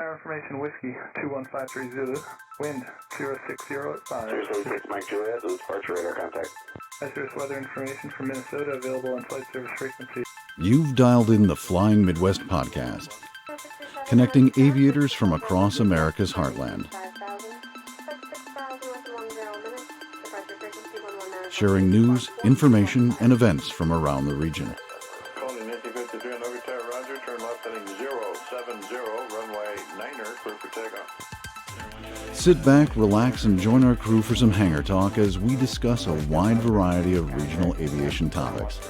Tower information, Whiskey 21530 Zulu, wind 060 at 5. Cirrus 86 Mike Juliet, this is departure radar contact. Cirrus weather information from Minnesota available on flight service frequency. You've dialed in the Flying Midwest podcast, connecting aviators from across America's heartland, sharing news, information, and events from around the region. Calling Nancy 53 on Overtower, Roger, turn left heading 070, runway 9er, clear for takeoff. Sit back, relax, and join our crew for some hangar talk as we discuss a wide variety of regional aviation topics.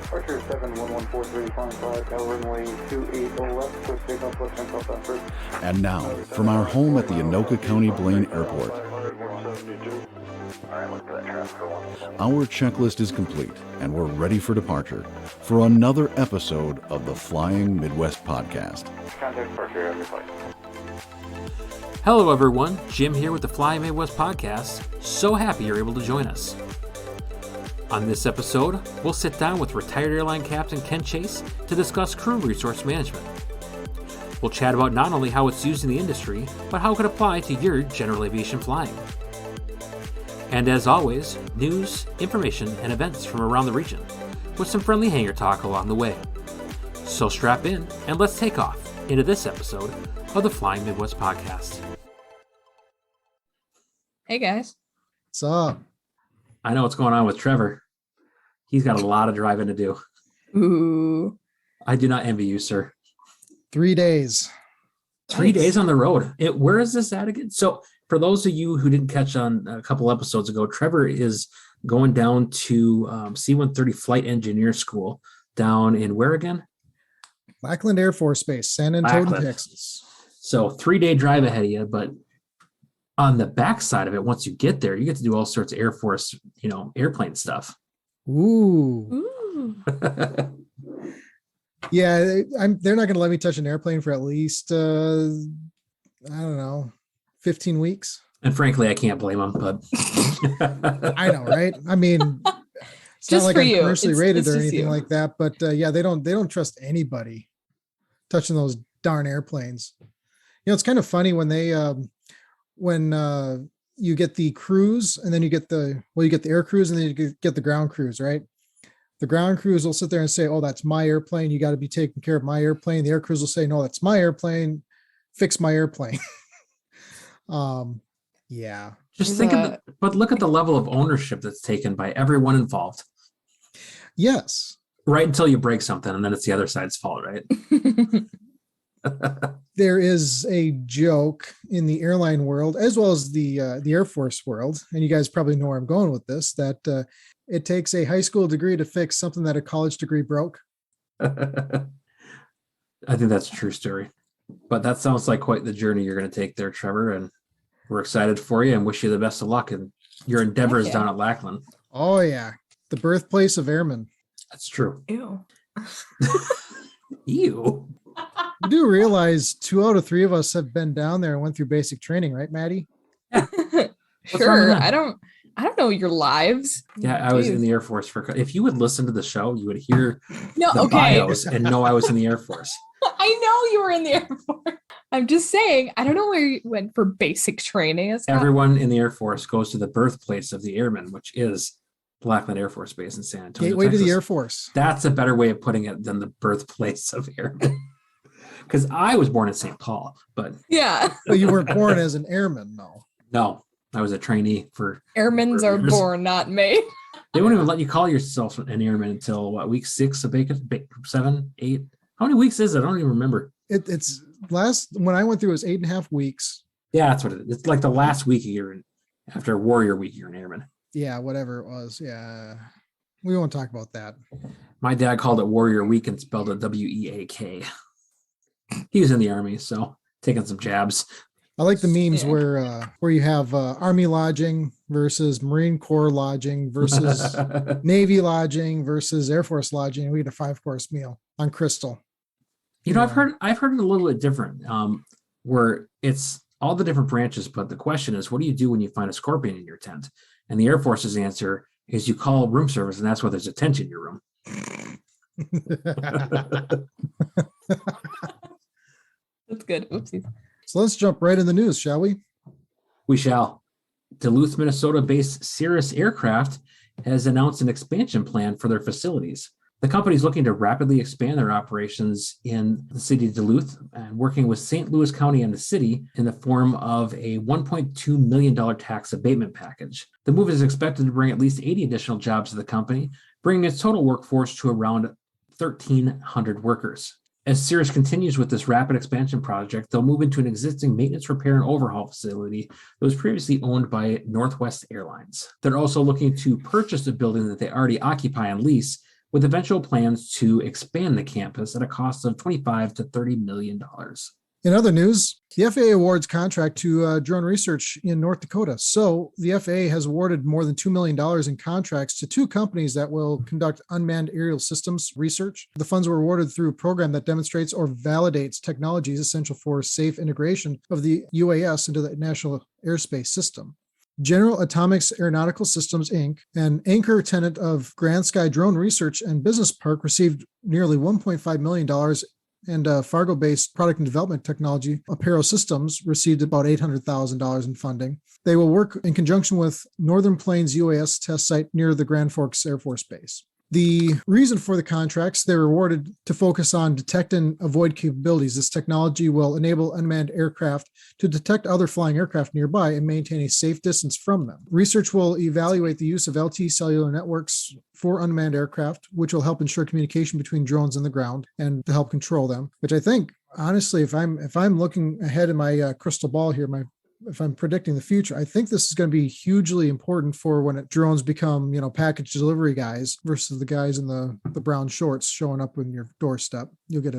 Departure 71143, flying 5, runway 28 left, push takeoff, left hand top down first. And now, from our home at the Anoka County Blaine Airport, our checklist is complete, and we're ready for departure for another episode of the Flying Midwest podcast. Contact departure, every flight. Hello everyone, Jim here with the Flying Midwest podcast. So happy you're able to join us. On this episode, we'll sit down with retired airline captain Ken Chase to discuss crew resource management. We'll chat about not only how it's used in the industry, but how it could apply to your general aviation flying. And as always, news, information, and events from around the region, with some friendly hangar talk along the way. So strap in and let's take off into this episode of the Flying Midwest podcast. Hey guys. What's up? I know what's going on with Trevor. He's got a lot of driving to do. Ooh. I do not envy you, sir. 3 days. 3 days on the road. Where is this at again? So for those of you who didn't catch on a couple episodes ago, Trevor is going down to C-130 Flight Engineer School down in where again? Lackland Air Force Base, San Antonio, Texas. So 3 day drive ahead of you, but on the backside of it, once you get there, you get to do all sorts of Air Force, airplane stuff. Ooh. Yeah, they're not going to let me touch an airplane for at least, 15 weeks. And frankly, I can't blame them, but I know, right? I mean, it's Just not like for I'm you. commercially rated or just anything you. like that, but yeah, they don't trust anybody touching those darn airplanes. It's kind of funny when they when you get the crews and then you get the air crews and then you get the ground crews, right? The ground crews will sit there and say, "Oh, that's my airplane. You got to be taking care of my airplane." The air crews will say, "No, that's my airplane. Fix my airplane." Yeah. just think but look at the level of ownership that's taken by everyone involved. Yes. Right until you break something, and then it's the other side's fault, right? There is a joke in the airline world as well as the Air Force world, and you guys probably know where I'm going with this, that it takes a high school degree to fix something that a college degree broke. I think that's a true story. But that sounds like quite the journey you're going to take there, Trevor, and we're excited for you and wish you the best of luck in your endeavors down at Lackland. Oh, yeah. The birthplace of airmen. That's true. Ew. Ew. You do realize 2 out of 3 of us have been down there and went through basic training, right, Maddie? What's wrong with Sure. that? I don't know your lives. Yeah, I was Jeez. in the Air Force if you would listen to the show, you would hear No, the okay. bios and know I was in the Air Force. I know you were in the Air Force. I'm just saying, I don't know where you went for basic training. It's not- Everyone in the Air Force goes to the birthplace of the airmen, which is Lackland Air Force Base in San Antonio, Gateway to Texas. the Air Force. That's a better way of putting it than the birthplace of airmen. Because I was born in St. Paul, but Yeah. But you weren't born as an airman, no. no, I was a trainee for. Airmans are years. born, not made. They won't even let you call yourself an airman until week 6 of bacon, 7, 8. How many weeks is it? I don't even remember. It's when I went through, it was 8.5 weeks. Yeah, that's what it is. It's like the last week after Warrior Week, you're an airman. Yeah, whatever it was. Yeah. We won't talk about that. My dad called it Warrior Week and spelled it WEAK. He was in the Army, so taking some jabs. I like the memes Yeah. where you have Army lodging versus Marine Corps lodging versus Navy lodging versus Air Force lodging. We get a 5-course meal on Crystal. I've heard it a little bit different, where it's all the different branches, but the question is, what do you do when you find a scorpion in your tent? And the Air Force's answer is you call room service, and that's why there's a tent in your room. good. Oopsies. So let's jump right in the news, shall we? We shall. Duluth, Minnesota-based Cirrus Aircraft has announced an expansion plan for their facilities. The company is looking to rapidly expand their operations in the city of Duluth and working with St. Louis County and the city in the form of a $1.2 million tax abatement package. The move is expected to bring at least 80 additional jobs to the company, bringing its total workforce to around 1,300 workers. As Cirrus continues with this rapid expansion project, they'll move into an existing maintenance, repair, and overhaul facility that was previously owned by Northwest Airlines. They're also looking to purchase a building that they already occupy on lease, with eventual plans to expand the campus at a cost of $25 to $30 million. In other news, the FAA awards contract to Drone Research in North Dakota. So the FAA has awarded more than $2 million in contracts to two companies that will conduct unmanned aerial systems research. The funds were awarded through a program that demonstrates or validates technologies essential for safe integration of the UAS into the national airspace system. General Atomics Aeronautical Systems, Inc., an anchor tenant of Grand Sky Drone Research and Business Park, received nearly $1.5 million, and Fargo-based product and development technology, Apero Systems, received about $800,000 in funding. They will work in conjunction with Northern Plains UAS test site near the Grand Forks Air Force Base. The reason for the contracts, they were awarded to focus on detect and avoid capabilities. This technology will enable unmanned aircraft to detect other flying aircraft nearby and maintain a safe distance from them. Research will evaluate the use of LT cellular networks for unmanned aircraft, which will help ensure communication between drones and the ground and to help control them, which I think, honestly, if I'm looking ahead in my crystal ball here, if I'm predicting the future, I think this is going to be hugely important for when drones become, package delivery guys versus the guys in the brown shorts showing up on your doorstep. You'll get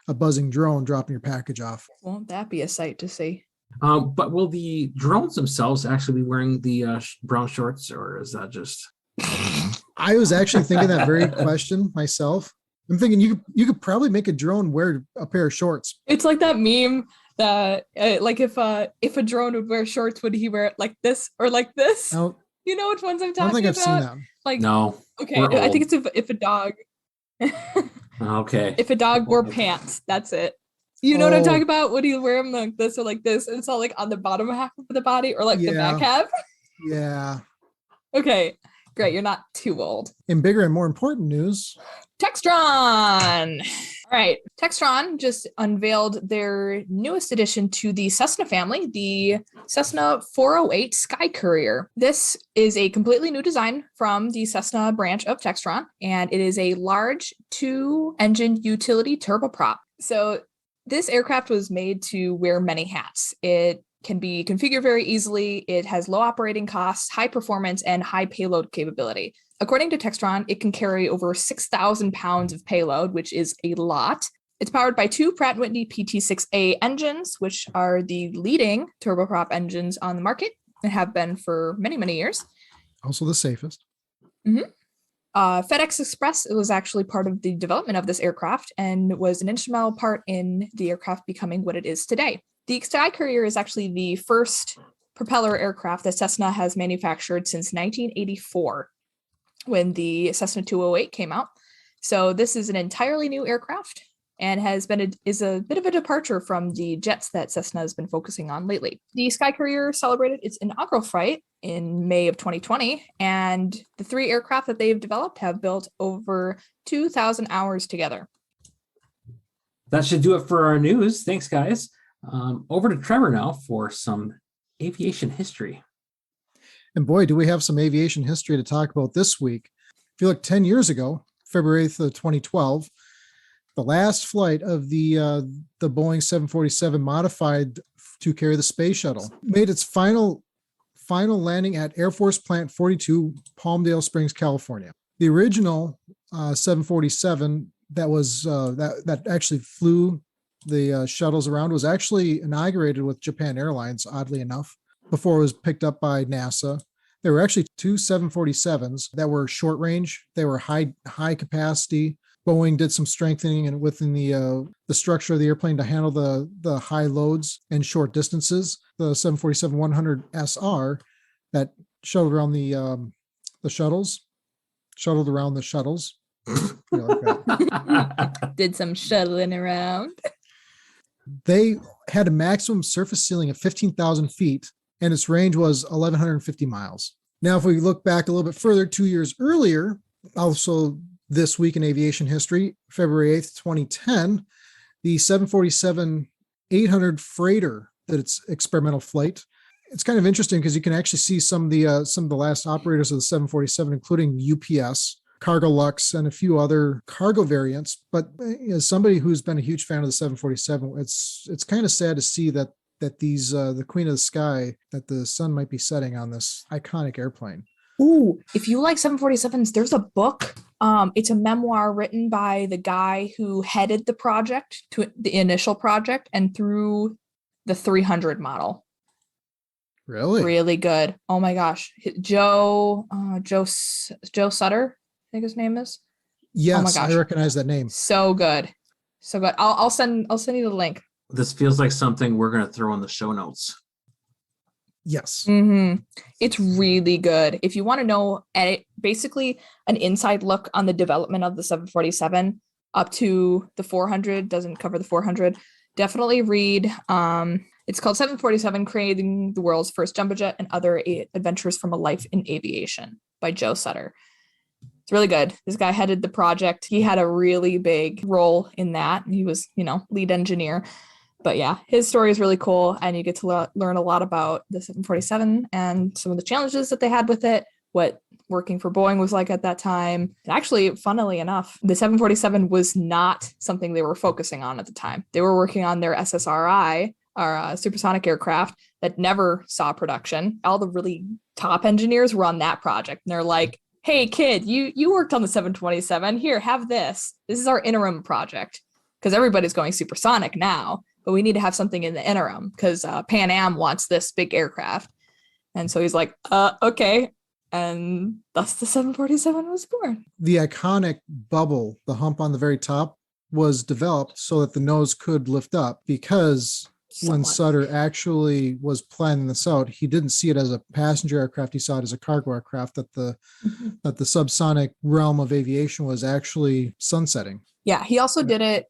a buzzing drone dropping your package off. Won't that be a sight to see? But will the drones themselves actually be wearing the brown shorts, or is that just... I was actually thinking that very question myself. I'm thinking you could probably make a drone wear a pair of shorts. It's like that meme that like if a drone would wear shorts, would he wear it like this or like this? No, You know which ones I'm I talking don't think about? I've seen that. Like No. Okay, We're I think old. it's if a dog Okay. if a dog wore pants, that's it. You know what I'm Oh. talking about? Would he wear them like this or like this? And it's all like on the bottom half of the body or like the back Yeah. half. Yeah. Okay, great. You're not too old. In bigger and more important news, Textron. All right. Textron just unveiled their newest addition to the Cessna family, the Cessna 408 Skycourier. This is a completely new design from the Cessna branch of Textron, and it is a large 2-engine utility turboprop. So this aircraft was made to wear many hats. It can be configured very easily. It has low operating costs, high performance, and high payload capability. According to Textron, it can carry over 6,000 pounds of payload, which is a lot. It's powered by two Pratt & Whitney PT6A engines, which are the leading turboprop engines on the market and have been for many, many years. also the safest. FedEx Express was actually part of the development of this aircraft and was an instrumental part in the aircraft becoming what it is today. The Skycourier is actually the first propeller aircraft that Cessna has manufactured since 1984, when the Cessna 208 came out. So this is an entirely new aircraft and is a bit of a departure from the jets that Cessna has been focusing on lately. The Skycourier celebrated its inaugural flight in May of 2020, and the 3 aircraft that they've developed have built over 2,000 hours together. That should do it for our news. Thanks, guys. Over to Trevor now for some aviation history. And boy, do we have some aviation history to talk about this week. If you look 10 years ago, February 8th of 2012, the last flight of the Boeing 747 modified to carry the space shuttle made its final landing at Air Force Plant 42, Palmdale Springs, California. The original 747 that actually flew the shuttles around was actually inaugurated with Japan Airlines, oddly enough, before it was picked up by NASA. There were actually 2 747s that were short range. They were high capacity. Boeing did some strengthening and within the structure of the airplane to handle the high loads and short distances. The 747-100 SR that shuttled around the shuttles. You know, like that. Did some shuttling around. They had a maximum surface ceiling of 15,000 feet, and its range was 1,150 miles. Now, if we look back a little bit further, 2 years earlier, also this week in aviation history, February 8th, 2010, the 747-800 freighter that its experimental flight. It's kind of interesting because you can actually see some of the last operators of the 747, including UPS, Cargo Lux, and a few other cargo variants. But as somebody who's been a huge fan of the 747, it's kind of sad to see that these the Queen of the Sky, that the sun might be setting on this iconic airplane. Ooh, if you like 747s, there's a book. It's a memoir written by the guy who headed the project, to the initial project, and through the 300 model. Really? Really good. Oh my gosh. Joe Sutter, I think his name is. Yes, oh my gosh. I recognize that name. So good. So good. I'll send you the link. This feels like something we're going to throw in the show notes. Yes. Mm-hmm. It's really good. If you want to know basically an inside look on the development of the 747 up to the 400, doesn't cover the 400, definitely read. It's called 747, Creating the World's First Jumbo Jet and Other Adventures from a Life in Aviation by Joe Sutter. It's really good. This guy headed the project. He had a really big role in that. He was, lead engineer. But yeah, his story is really cool, and you get to learn a lot about the 747 and some of the challenges that they had with it, what working for Boeing was like at that time. And actually, funnily enough, the 747 was not something they were focusing on at the time. They were working on their SSRI, our supersonic aircraft, that never saw production. All the really top engineers were on that project, and they're like, hey, kid, you worked on the 727. Here, have this. This is our interim project, because everybody's going supersonic now. But we need to have something in the interim because Pan Am wants this big aircraft. And so he's like, okay. And thus the 747 was born. The iconic bubble, the hump on the very top, was developed so that the nose could lift up, because when Sutter actually was planning this out, he didn't see it as a passenger aircraft. He saw it as a cargo aircraft, that the subsonic realm of aviation was actually sunsetting. Yeah, he also did it.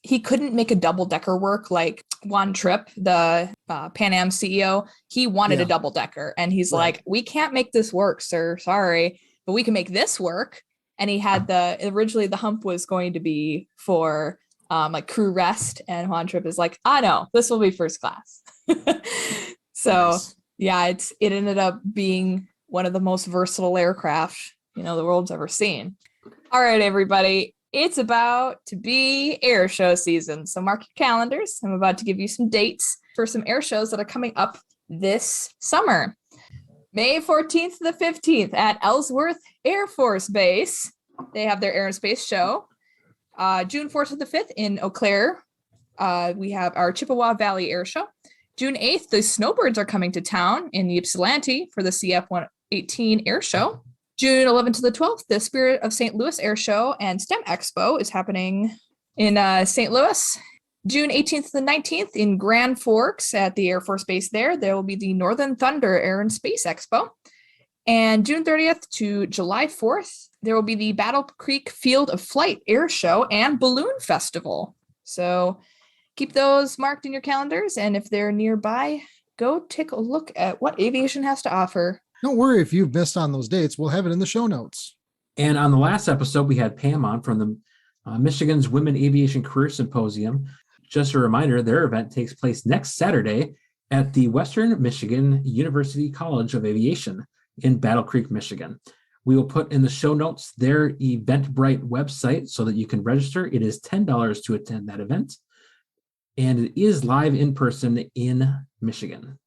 He couldn't make a double-decker work like Juan Trippe, the Pan Am CEO. He wanted a double-decker, and he's like, we can't make this work, sir. Sorry, but we can make this work. And he had originally the hump was going to be for like crew rest, and Juan Trippe is like, no, this will be first class. So nice. Yeah, it ended up being one of the most versatile aircraft, the world's ever seen. All right, everybody. It's about to be air show season, so mark your calendars. I'm about to give you some dates for some air shows that are coming up this summer. May 14th to the 15th at Ellsworth Air Force Base. They have their Air and Space show. June 4th to the 5th in Eau Claire, we have our Chippewa Valley Air Show. June 8th, the Snowbirds are coming to town in Ypsilanti for the CF-118 Air Show. June 11th to the 12th, the Spirit of St. Louis Air Show and STEM Expo is happening in St. Louis. June 18th to the 19th in Grand Forks at the Air Force Base there will be the Northern Thunder Air and Space Expo. And June 30th to July 4th, there will be the Battle Creek Field of Flight Air Show and Balloon Festival. So keep those marked in your calendars, and if they're nearby, go take a look at what aviation has to offer. Don't worry if you've missed on those dates. We'll have it in the show notes. And on the last episode, we had Pam on from the Michigan's Women Aviation Career Symposium. Just a reminder, their event takes place next Saturday at the Western Michigan University College of Aviation in Battle Creek, Michigan. We will put in the show notes their Eventbrite website so that you can register. It is $10 to attend that event, and it is live in person in Michigan.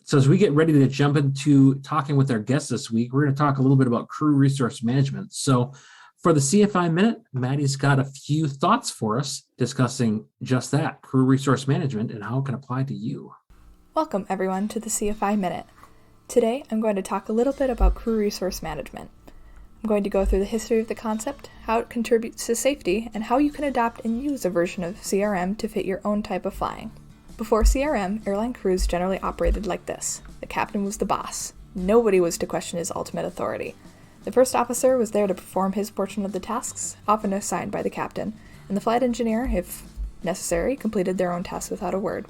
So as we get ready to jump into talking with our guests this week, we're going to talk a little bit about crew resource management. So for the CFI Minute, Maddie's got a few thoughts for us discussing just that, crew resource management, and how it can apply to you. Welcome, everyone, to the CFI Minute. Today, I'm going to talk a little bit about crew resource management. I'm going to go through the history of the concept, how it contributes to safety, and how you can adopt and use a version of CRM to fit your own type of flying. Before CRM, airline crews generally operated like this. The captain was the boss. Nobody was to question his ultimate authority. The first officer was there to perform his portion of the tasks, often assigned by the captain, and the flight engineer, if necessary, completed their own tests without a word.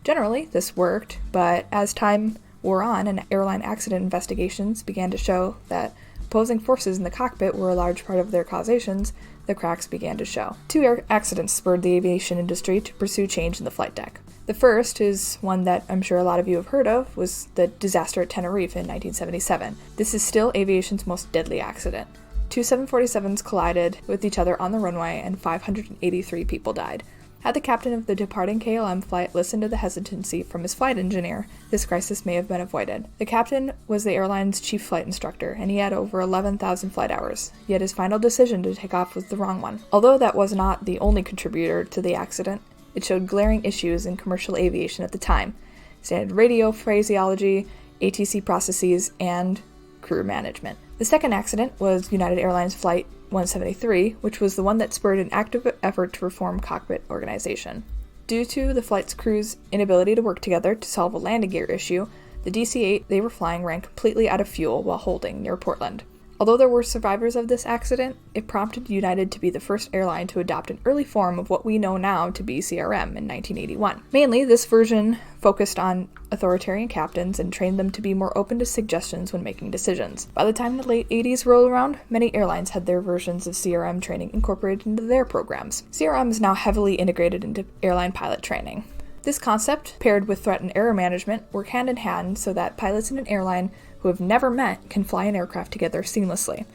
Generally, this worked, but as time wore on and airline accident investigations began to show that opposing forces in the cockpit were a large part of their causations, the cracks began to show. 2 air accidents spurred the aviation industry to pursue change in the flight deck. The first is one that I'm sure a lot of you have heard of, was the disaster at Tenerife in 1977. This is still aviation's most deadly accident. 2 747s collided with each other on the runway and 583 people died. Had the captain of the departing KLM flight listened to the hesitancy from his flight engineer, this crisis may have been avoided. The captain was the airline's chief flight instructor, and he had over 11,000 flight hours, yet his final decision to take off was the wrong one. Although that was not the only contributor to the accident, it showed glaring issues in commercial aviation at the time: standard radio phraseology, ATC processes, and crew management. The second accident was United Airlines Flight 173, which was the one that spurred an active effort to reform cockpit organization. Due to the flight's crew's inability to work together to solve a landing gear issue, the DC-8 they were flying ran completely out of fuel while holding near Portland. Although there were survivors of this accident, it prompted United to be the first airline to adopt an early form of what we know now to be CRM in 1981. Mainly, this version focused on authoritarian captains and trained them to be more open to suggestions when making decisions. By the time the late 80s rolled around, many airlines had their versions of CRM training incorporated into their programs. CRM is now heavily integrated into airline pilot training. This concept, paired with threat and error management, work hand in hand so that pilots in an airline who have never met can fly an aircraft together seamlessly.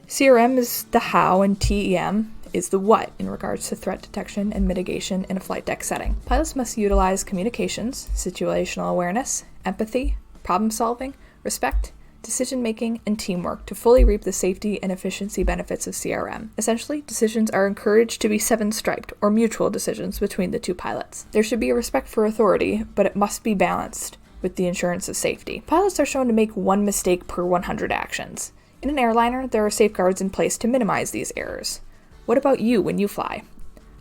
CRM is the how and TEM is the what in regards to threat detection and mitigation in a flight deck setting. Pilots must utilize communications, situational awareness, empathy, problem solving, respect, decision-making, and teamwork to fully reap the safety and efficiency benefits of CRM. Essentially, decisions are encouraged to be seven-striped, or mutual decisions between the two pilots. There should be a respect for authority, but it must be balanced with the assurance of safety. Pilots are shown to make one mistake per 100 actions. In an airliner, there are safeguards in place to minimize these errors. What about you when you fly?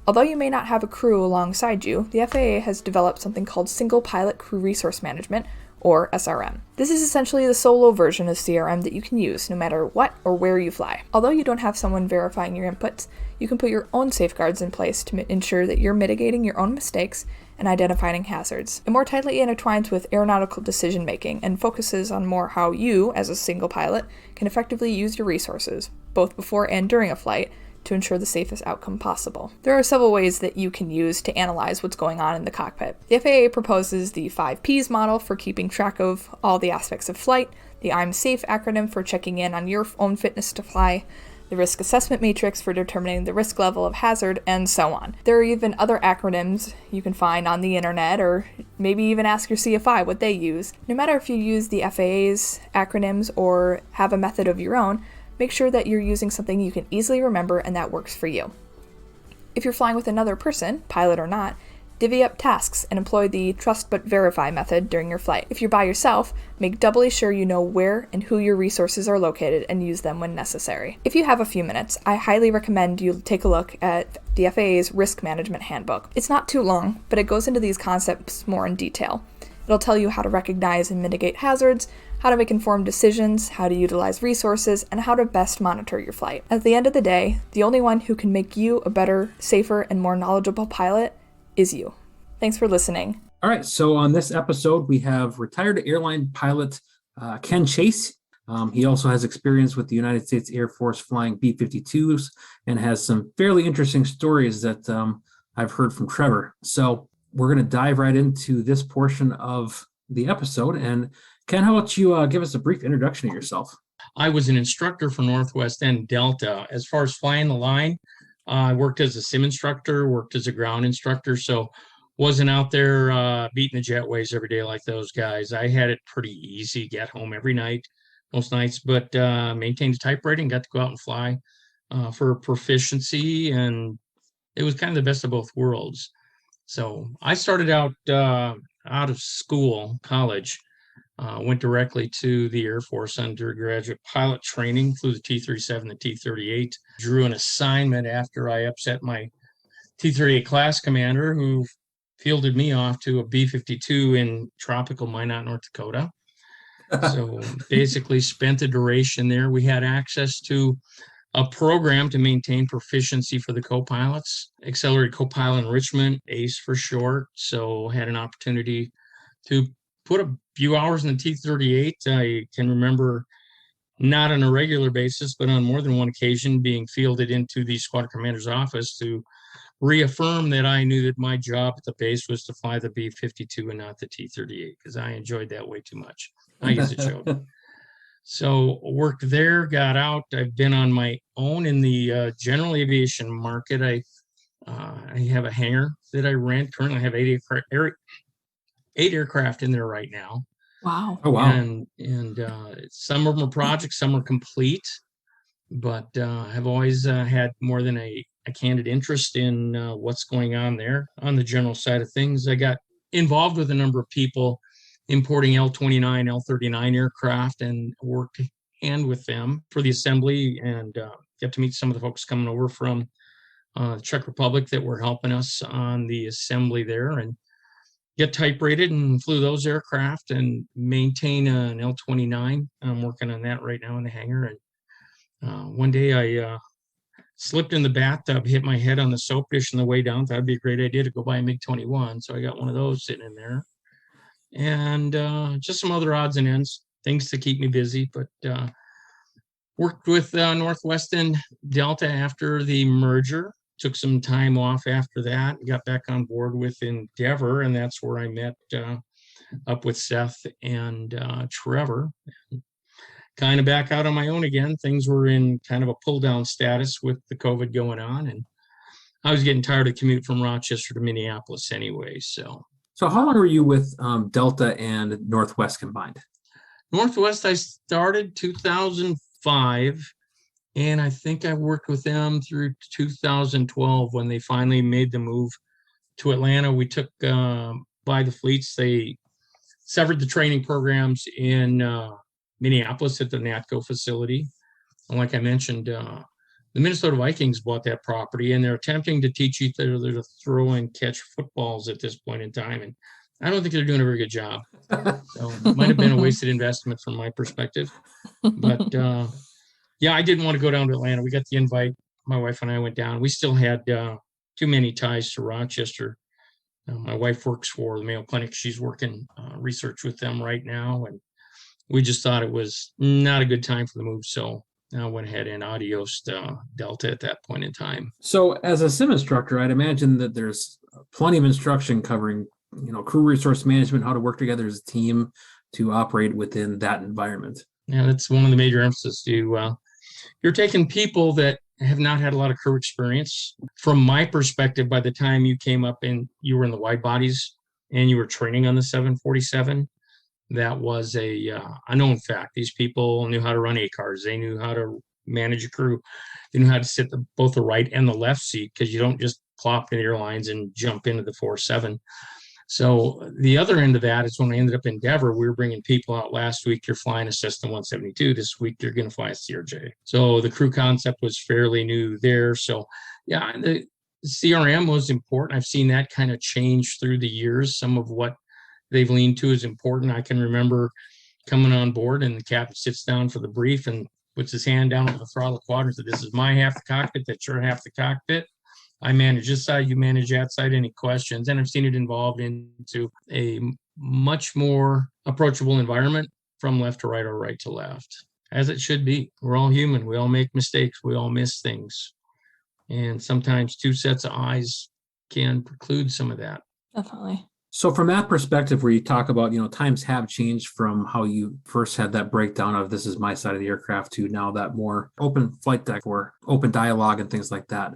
Although you may not have a crew alongside you, the FAA has developed something called Single Pilot Crew Resource Management, or SRM. This is essentially the solo version of CRM that you can use no matter what or where you fly. Although you don't have someone verifying your inputs, you can put your own safeguards in place to ensure that you're mitigating your own mistakes and identifying hazards. It more tightly intertwines with aeronautical decision making and focuses on more how you, as a single pilot, can effectively use your resources, both before and during a flight, to ensure the safest outcome possible. There are several ways that you can use to analyze what's going on in the cockpit. The FAA proposes the 5 Ps model for keeping track of all the aspects of flight, the I'm Safe acronym for checking in on your own fitness to fly, the risk assessment matrix for determining the risk level of hazard, and so on. There are even other acronyms you can find on the internet, or maybe even ask your CFI what they use. No matter if you use the FAA's acronyms or have a method of your own, make sure that you're using something you can easily remember and that works for you. If you're flying with another person, pilot or not, divvy up tasks and employ the trust but verify method during your flight. If you're by yourself, make doubly sure you know where and who your resources are located and use them when necessary. If you have a few minutes, I highly recommend you take a look at the FAA's Risk Management Handbook. It's not too long, but it goes into these concepts more in detail. It'll tell you how to recognize and mitigate hazards, how to make informed decisions, how to utilize resources, and how to best monitor your flight. At the end of the day, the only one who can make you a better, safer, and more knowledgeable pilot is you. Thanks for listening. All right, so on this episode, we have retired airline pilot Ken Chase. He also has experience with the United States Air Force flying B-52s and has some fairly interesting stories that I've heard from Trevor. So we're going to dive right into this portion of the episode. And Ken, how about you give us a brief introduction of yourself? I was an instructor for Northwest and Delta. As far as flying the line, I worked as a sim instructor, worked as a ground instructor, so wasn't out there beating the jetways every day like those guys. I had it pretty easy, get home every night, most nights, but maintained a type rating, got to go out and fly for proficiency, and it was kind of the best of both worlds. So I started out of school, college, went directly to the Air Force undergraduate pilot training, flew the T-37, the T-38, drew an assignment after I upset my T-38 class commander, who fielded me off to a B-52 in tropical Minot, North Dakota. So basically spent the duration there. We had access to a program to maintain proficiency for the co-pilots, accelerated co-pilot enrichment, ACE for short. So had an opportunity to put a few hours in the T-38. I can remember, not on a regular basis, but on more than one occasion, being fielded into the squadron commander's office to reaffirm that I knew that my job at the base was to fly the B-52 and not the T-38, because I enjoyed that way too much. I guess it showed. So worked there, got out. I've been on my own in the general aviation market. I have a hangar that I rent. Currently, I have eight aircraft in there right now. Wow. Oh, wow. And some of them are projects, some are complete, but I've always had more than a candid interest in what's going on there. On the general side of things, I got involved with a number of people importing L-29, L-39 aircraft and worked hand with them for the assembly, and get to meet some of the folks coming over from the Czech Republic that were helping us on the assembly there, and get type rated and flew those aircraft and maintain an L-29. I'm working on that right now in the hangar. And one day I slipped in the bathtub, hit my head on the soap dish on the way down. Thought it'd be a great idea to go buy a MiG-21. So I got one of those sitting in there. And just some other odds and ends, things to keep me busy. But worked with Northwest and Delta after the merger. Took some time off after that, got back on board with Endeavor, and that's where I met up with Seth and Trevor. Kind of back out on my own again. Things were in kind of a pull-down status with the COVID going on, and I was getting tired of the commute from Rochester to Minneapolis anyway. So how long were you with Delta and Northwest combined? Northwest, I started 2005. And I think I worked with them through 2012 when they finally made the move to Atlanta. We took by the fleets. They severed the training programs in Minneapolis at the NATCO facility. And like I mentioned, the Minnesota Vikings bought that property, and they're attempting to teach each other to throw and catch footballs at this point in time. And I don't think they're doing a very good job. So it might have been a wasted investment from my perspective. But yeah, I didn't want to go down to Atlanta. We got the invite. My wife and I went down. We still had too many ties to Rochester. My wife works for the Mayo Clinic. She's working research with them right now. And we just thought it was not a good time for the move. So I went ahead and adios Delta at that point in time. So as a sim instructor, I'd imagine that there's plenty of instruction covering, crew resource management, how to work together as a team to operate within that environment. Yeah, that's one of the major emphasis. You're taking people that have not had a lot of crew experience. From my perspective, by the time you came up and you were in the wide bodies and you were training on the 747, that was a known fact. These people knew how to run ACARs. They knew how to manage a crew. They knew how to sit both the right and the left seat, because you don't just plop in the airlines and jump into the 4-7. So the other end of that is when I ended up in Endeavor, we were bringing people out. Last week, you're flying a Cessna 172. This week, you're going to fly a CRJ. So the crew concept was fairly new there. So yeah, the CRM was important. I've seen that kind of change through the years. Some of what they've leaned to is important. I can remember coming on board and the captain sits down for the brief and puts his hand down on the throttle quadrant and said, "This is my half the cockpit, that's your half the cockpit. I manage this side, you manage that side. Any questions?" And I've seen it evolved into a much more approachable environment from left to right or right to left, as it should be. We're all human. We all make mistakes. We all miss things. And sometimes two sets of eyes can preclude some of that. Definitely. So from that perspective, where you talk about, times have changed from how you first had that breakdown of this is my side of the aircraft to now that more open flight deck or open dialogue and things like that.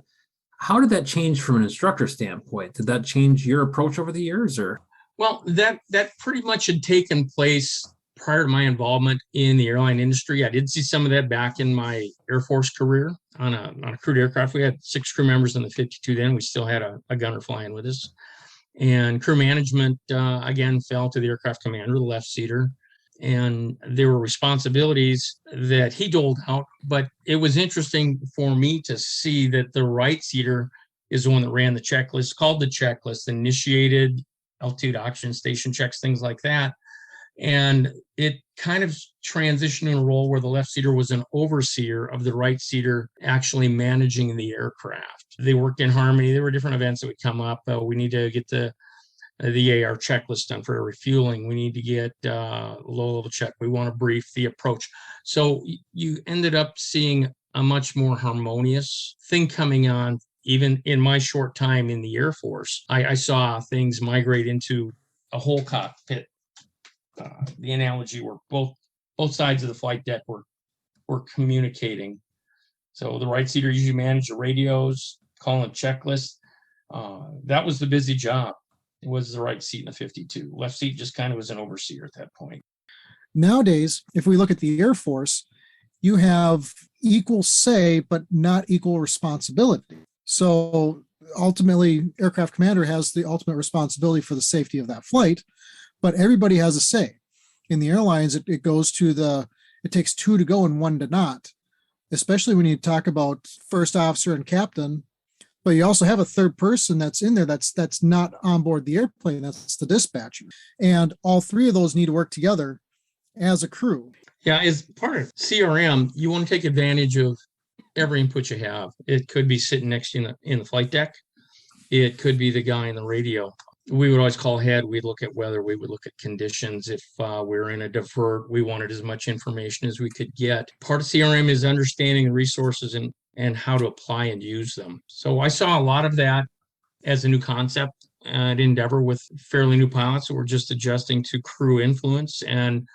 How did that change from an instructor standpoint? Did that change your approach over the years, or? Well, that pretty much had taken place prior to my involvement in the airline industry. I did see some of that back in my Air Force career on a crewed aircraft. We had 6 crew members on the 52 then. We still had a gunner flying with us. And crew management, again, fell to the aircraft commander, the left seater. And there were responsibilities that he doled out. But it was interesting for me to see that the right seater is the one that ran the checklist, called the checklist, initiated altitude oxygen station checks, things like that. And it kind of transitioned in a role where the left seater was an overseer of the right seater actually managing the aircraft. They worked in harmony. There were different events that would come up. We need to get the AR checklist done for refueling. We need to get low-level check. We want to brief the approach. So you ended up seeing a much more harmonious thing coming on. Even in my short time in the Air Force, I saw things migrate into a whole cockpit. The analogy where both sides of the flight deck were communicating. So the right seater usually managed the radios, calling checklists. That was the busy job. It was the right seat in the 52. Left seat just kind of was an overseer at that point. Nowadays, if we look at the Air Force, you have equal say, but not equal responsibility. So ultimately, aircraft commander has the ultimate responsibility for the safety of that flight, but everybody has a say. In the airlines, it goes to it takes two to go and one to not, especially when you talk about first officer and captain, but you also have a third person that's in there that's not on board the airplane, that's the dispatcher. And all three of those need to work together as a crew. Yeah, as part of CRM, you want to take advantage of every input you have. It could be sitting next to you in the flight deck. It could be the guy in the radio. We would always call ahead. We'd look at weather. We would look at conditions. If we're in a divert, we wanted as much information as we could get. Part of CRM is understanding the resources and how to apply and use them. So I saw a lot of that as a new concept at Endeavor with fairly new pilots that were just adjusting to crew influence and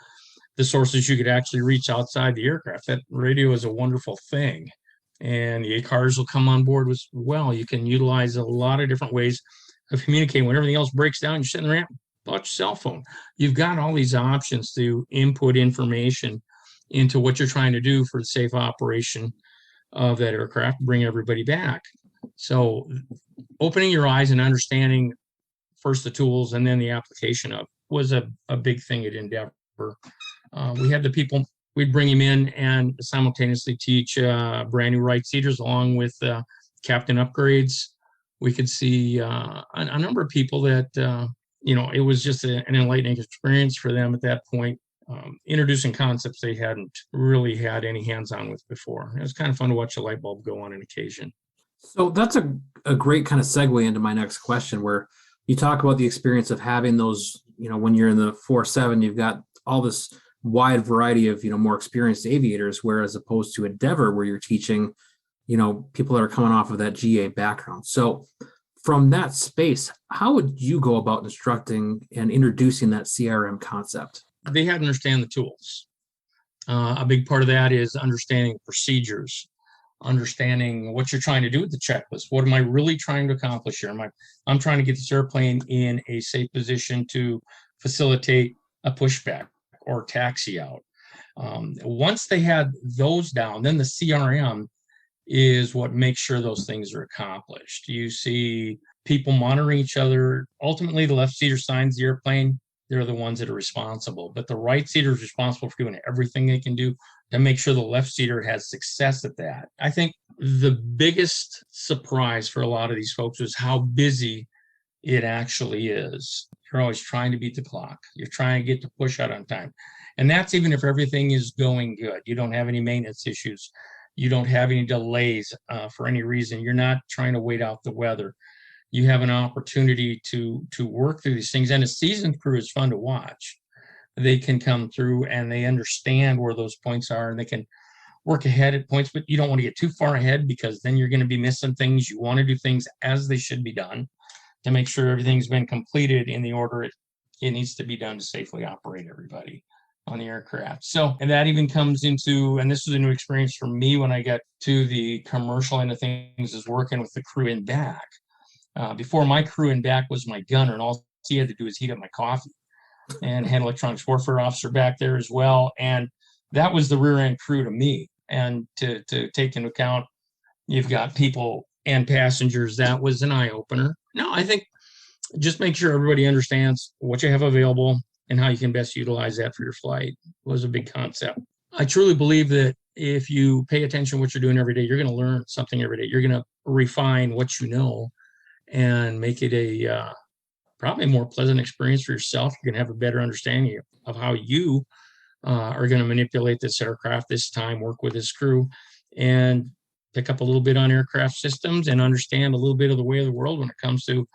the sources you could actually reach outside the aircraft. That radio is a wonderful thing. And the ACARs will come on board as well. You can utilize a lot of different ways of communicating. When everything else breaks down, you're sitting in the ramp, pull out your cell phone. You've got all these options to input information into what you're trying to do for the safe operation of that aircraft, bring everybody back. So opening your eyes and understanding first the tools and then the application of was a big thing at Endeavor. We had the people, we'd bring him in and simultaneously teach brand new right seaters along with captain upgrades. We could see a number of people that, it was just an enlightening experience for them at that point, introducing concepts they hadn't really had any hands-on with before. It was kind of fun to watch a light bulb go on an occasion. So that's a great kind of segue into my next question, where you talk about the experience of having those, when you're in the 4-7, you've got all this wide variety of, more experienced aviators, whereas opposed to Endeavor, where you're teaching, people that are coming off of that GA background. So from that space, how would you go about instructing and introducing that CRM concept? They had to understand the tools. A big part of that is understanding procedures, understanding what you're trying to do with the checklist. What am I really trying to accomplish here? I'm trying to get this airplane in a safe position to facilitate a pushback or taxi out. Once they had those down, then the CRM is what makes sure those things are accomplished. You see people monitoring each other. Ultimately, the left seater signs the airplane. They're the ones that are responsible. But the right seater is responsible for doing everything they can do to make sure the left seater has success at that. I think the biggest surprise for a lot of these folks is how busy it actually is. You're always trying to beat the clock. You're trying to get to push out on time. And that's even if everything is going good. You don't have any maintenance issues. You don't have any delays for any reason. You're not trying to wait out the weather. You have an opportunity to work through these things. And a seasoned crew is fun to watch. They can come through and they understand where those points are and they can work ahead at points, but you don't want to get too far ahead because then you're going to be missing things. You want to do things as they should be done to make sure everything's been completed in the order it needs to be done to safely operate everybody on the aircraft. So, and that even comes into, and this was a new experience for me when I got to the commercial end of things, is working with the crew in back. Before, my crew in back was my gunner, and all he had to do is heat up my coffee, and had electronics warfare officer back there as well. And that was the rear end crew to me. And to take into account, you've got people and passengers, that was an eye opener. No, I think just make sure everybody understands what you have available and how you can best utilize that for your flight was a big concept. I truly believe that if you pay attention to what you're doing every day, you're going to learn something every day. You're going to refine what you know and make it probably a more pleasant experience for yourself. You're going to have a better understanding of how you are going to manipulate this aircraft this time, work with this crew, and pick up a little bit on aircraft systems and understand a little bit of the way of the world when it comes to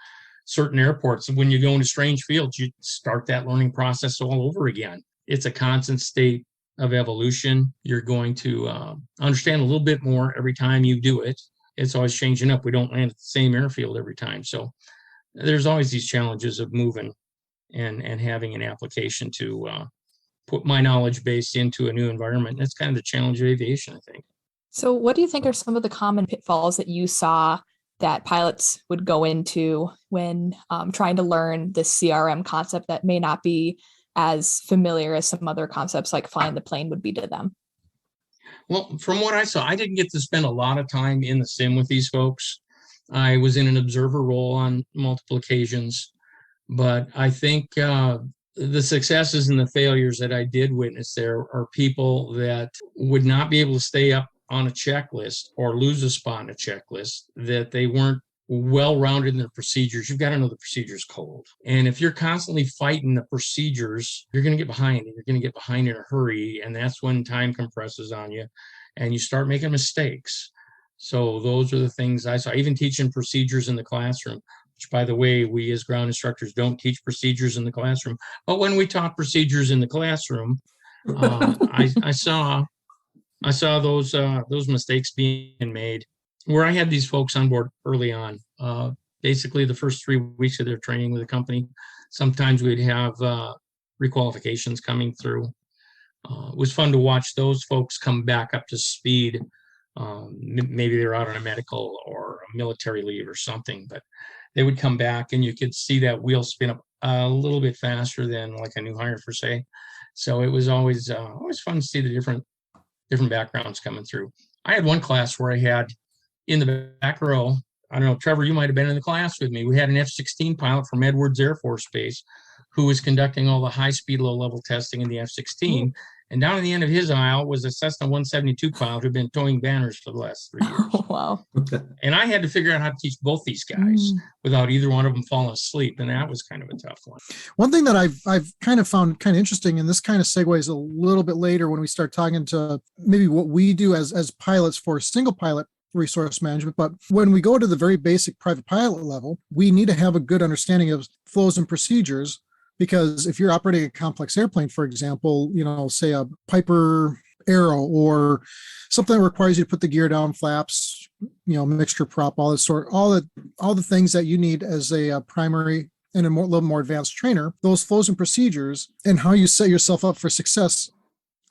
certain airports. And when you go into strange fields, you start that learning process all over again. It's a constant state of evolution. You're going to understand a little bit more every time you do it. It's always changing up. We don't land at the same airfield every time. So there's always these challenges of moving and having an application to put my knowledge base into a new environment. That's kind of the challenge of aviation, I think. So what do you think are some of the common pitfalls that you saw that pilots would go into when trying to learn this CRM concept that may not be as familiar as some other concepts like flying the plane would be to them? Well, from what I saw, I didn't get to spend a lot of time in the sim with these folks. I was in an observer role on multiple occasions, but I think the successes and the failures that I did witness there are people that would not be able to stay up on a checklist or lose a spot on a checklist, that they weren't well-rounded in their procedures. You've got to know the procedures cold. And if you're constantly fighting the procedures, you're going to get behind, and you're going to get behind in a hurry. And that's when time compresses on you and you start making mistakes. So those are the things I saw. Even teaching procedures in the classroom, which, by the way, we as ground instructors don't teach procedures in the classroom. But when we taught procedures in the classroom, I saw those mistakes being made, where I had these folks on board early on. Basically, the first 3 weeks of their training with the company, sometimes we'd have requalifications coming through. It was fun to watch those folks come back up to speed. Maybe they're out on a medical or a military leave or something, but they would come back and you could see that wheel spin up a little bit faster than like a new hire, per se. So it was always fun to see the different backgrounds coming through. I had one class where I had in the back row, I don't know, Trevor, you might have been in the class with me. We had an F-16 pilot from Edwards Air Force Base who was conducting all the high-speed, low-level testing in the F-16. And down in the end of his aisle was a Cessna 172 pilot who'd been towing banners for the last 3 years. Oh, wow. And I had to figure out how to teach both these guys without either one of them falling asleep. And that was kind of a tough one. One thing that I've kind of found kind of interesting, and this kind of segues a little bit later when we start talking to maybe what we do as pilots for single pilot resource management. But when we go to the very basic private pilot level, we need to have a good understanding of flows and procedures. Because if you're operating a complex airplane, for example, say a Piper Arrow or something that requires you to put the gear down, flaps, mixture prop, all the things that you need as a primary and a little more advanced trainer, those flows and procedures and how you set yourself up for success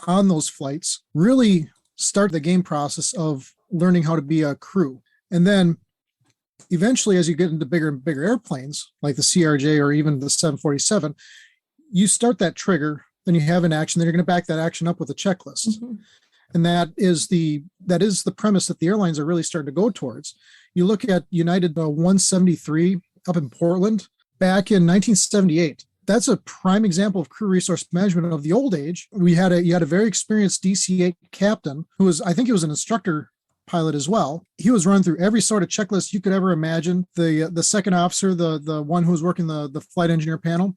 on those flights really start the game process of learning how to be a crew. And then eventually, as you get into bigger and bigger airplanes, like the CRJ or even the 747, you start that trigger, then you have an action, then you're going to back that action up with a checklist. Mm-hmm. And that is the premise that the airlines are really starting to go towards. You look at United 173 up in Portland back in 1978. That's a prime example of crew resource management of the old age. You had a very experienced DC-8 captain who was, I think he was an instructor pilot as well. He was run through every sort of checklist you could ever imagine. The second officer, the one who was working the flight engineer panel,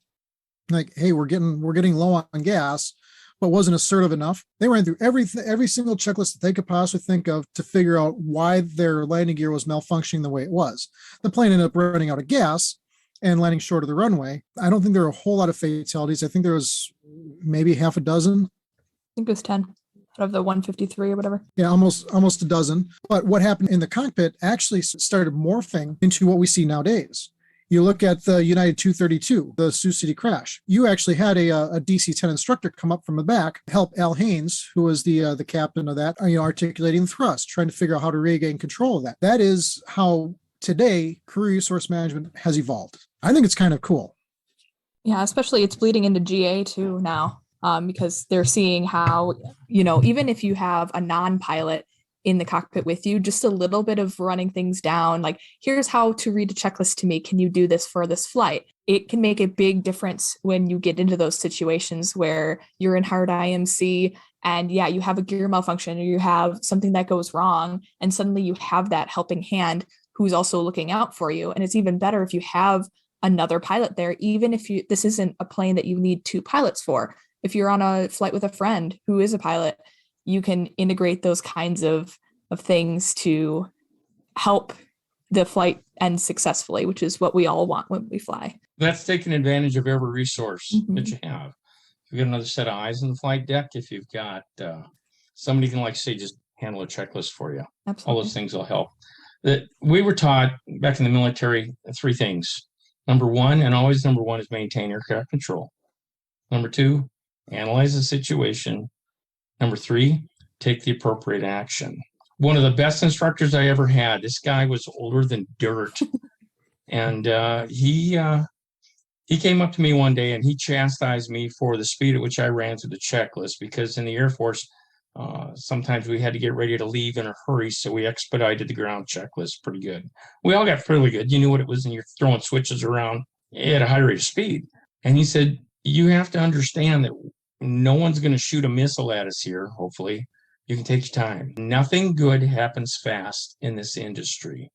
like, hey, we're getting low on gas, but wasn't assertive enough. They ran through every single checklist that they could possibly think of to figure out why their landing gear was malfunctioning the way it was. The plane ended up running out of gas and landing short of the runway. I don't think there were a whole lot of fatalities. I think there was maybe half a dozen. I think it was 10. Out of the 153 or whatever. Yeah, almost a dozen. But what happened in the cockpit actually started morphing into what we see nowadays. You look at the United 232, the Sioux City crash. You actually had a DC-10 instructor come up from the back, help Al Haynes, who was the captain of that, articulating thrust, trying to figure out how to regain control of that. That is how today crew resource management has evolved. I think it's kind of cool. Yeah, especially it's bleeding into GA too now. Because they're seeing how, even if you have a non-pilot in the cockpit with you, just a little bit of running things down, like, here's how to read a checklist to me. Can you do this for this flight? It can make a big difference when you get into those situations where you're in hard IMC and you have a gear malfunction or you have something that goes wrong. And suddenly you have that helping hand who's also looking out for you. And it's even better if you have another pilot there, even if this isn't a plane that you need two pilots for. If you're on a flight with a friend who is a pilot, you can integrate those kinds of things to help the flight end successfully, which is what we all want when we fly. That's taking advantage of every resource that you have. If you've got another set of eyes in the flight deck, if you've got somebody can, like say, just handle a checklist for you. Absolutely. All those things will help. That we were taught back in the military, three things. Number one, and always number one, is maintain aircraft control. Number two, analyze the situation. Number three, take the appropriate action. One of the best instructors I ever had, this guy was older than dirt. And he came up to me one day and he chastised me for the speed at which I ran through the checklist, because in the Air Force, sometimes we had to get ready to leave in a hurry, so we expedited the ground checklist pretty good. We all got fairly good. You knew what it was, and you're throwing switches around at a high rate of speed. And he said, you have to understand that no one's going to shoot a missile at us here, hopefully. You can take your time. Nothing good happens fast in this industry.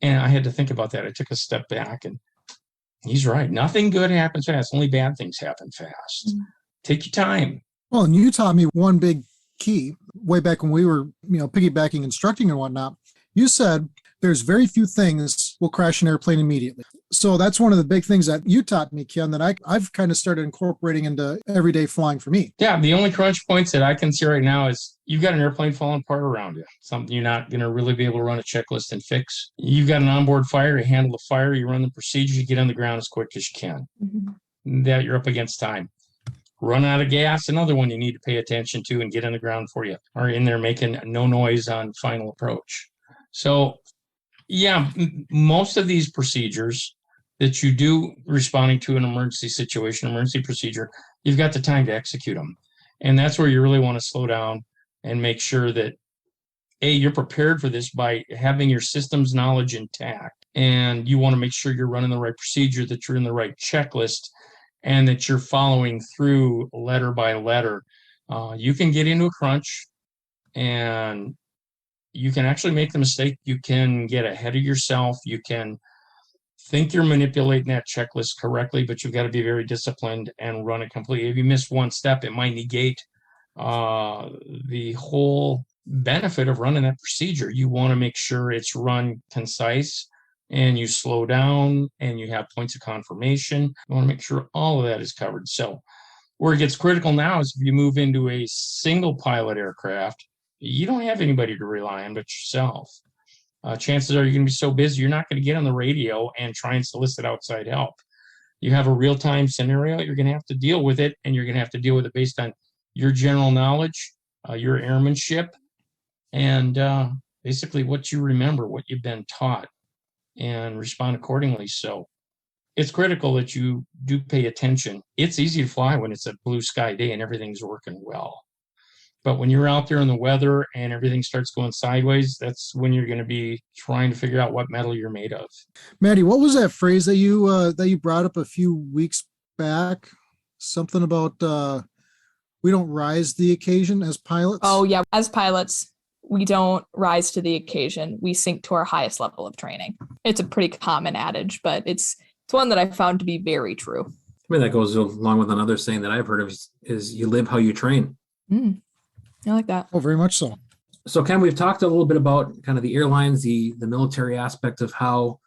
And I had to think about that. I took a step back, and he's right. Nothing good happens fast. Only bad things happen fast. Take your time. Well, and you taught me one big key way back when we were, piggybacking, instructing and whatnot. You said there's very few things will crash an airplane immediately. So that's one of the big things that you taught me, Ken, that I've kind of started incorporating into everyday flying for me. Yeah, the only crunch points that I can see right now is you've got an airplane falling apart around you, something you're not going to really be able to run a checklist and fix. You've got an onboard fire, you handle the fire, you run the procedures, you get on the ground as quick as you can. That you're up against time. Run out of gas, another one you need to pay attention to and get on the ground for you, or in there making no noise on final approach. So, yeah, most of these procedures that you do responding to an emergency situation, emergency procedure, you've got the time to execute them. And that's where you really want to slow down and make sure that, A, you're prepared for this by having your systems knowledge intact. And you want to make sure you're running the right procedure, that you're in the right checklist, and that you're following through letter by letter. You can get into a crunch and you can actually make the mistake. You can get ahead of yourself. You can think you're manipulating that checklist correctly, but you've got to be very disciplined and run it completely. If you miss one step, it might negate the whole benefit of running that procedure. You want to make sure it's run concise, and you slow down, and you have points of confirmation. You want to make sure all of that is covered. So where it gets critical now is if you move into a single pilot aircraft, you don't have anybody to rely on but yourself. Chances are you're going to be so busy, you're not going to get on the radio and try and solicit outside help. You have a real-time scenario, you're going to have to deal with it, and you're going to have to deal with it based on your general knowledge, your airmanship, and basically what you remember, what you've been taught, and respond accordingly. So it's critical that you do pay attention. It's easy to fly when it's a blue sky day and everything's working well. But when you're out there in the weather and everything starts going sideways, that's when you're going to be trying to figure out what metal you're made of. Maddie, what was that phrase that you brought up a few weeks back? Something about we don't rise to the occasion as pilots? Oh, yeah. As pilots, we don't rise to the occasion. We sink to our highest level of training. It's a pretty common adage, but it's one that I found to be very true. I mean, that goes along with another saying that I've heard of is you live how you train. I like that. Oh, very much so. So, Ken, we've talked a little bit about kind of the airlines, the military aspect of how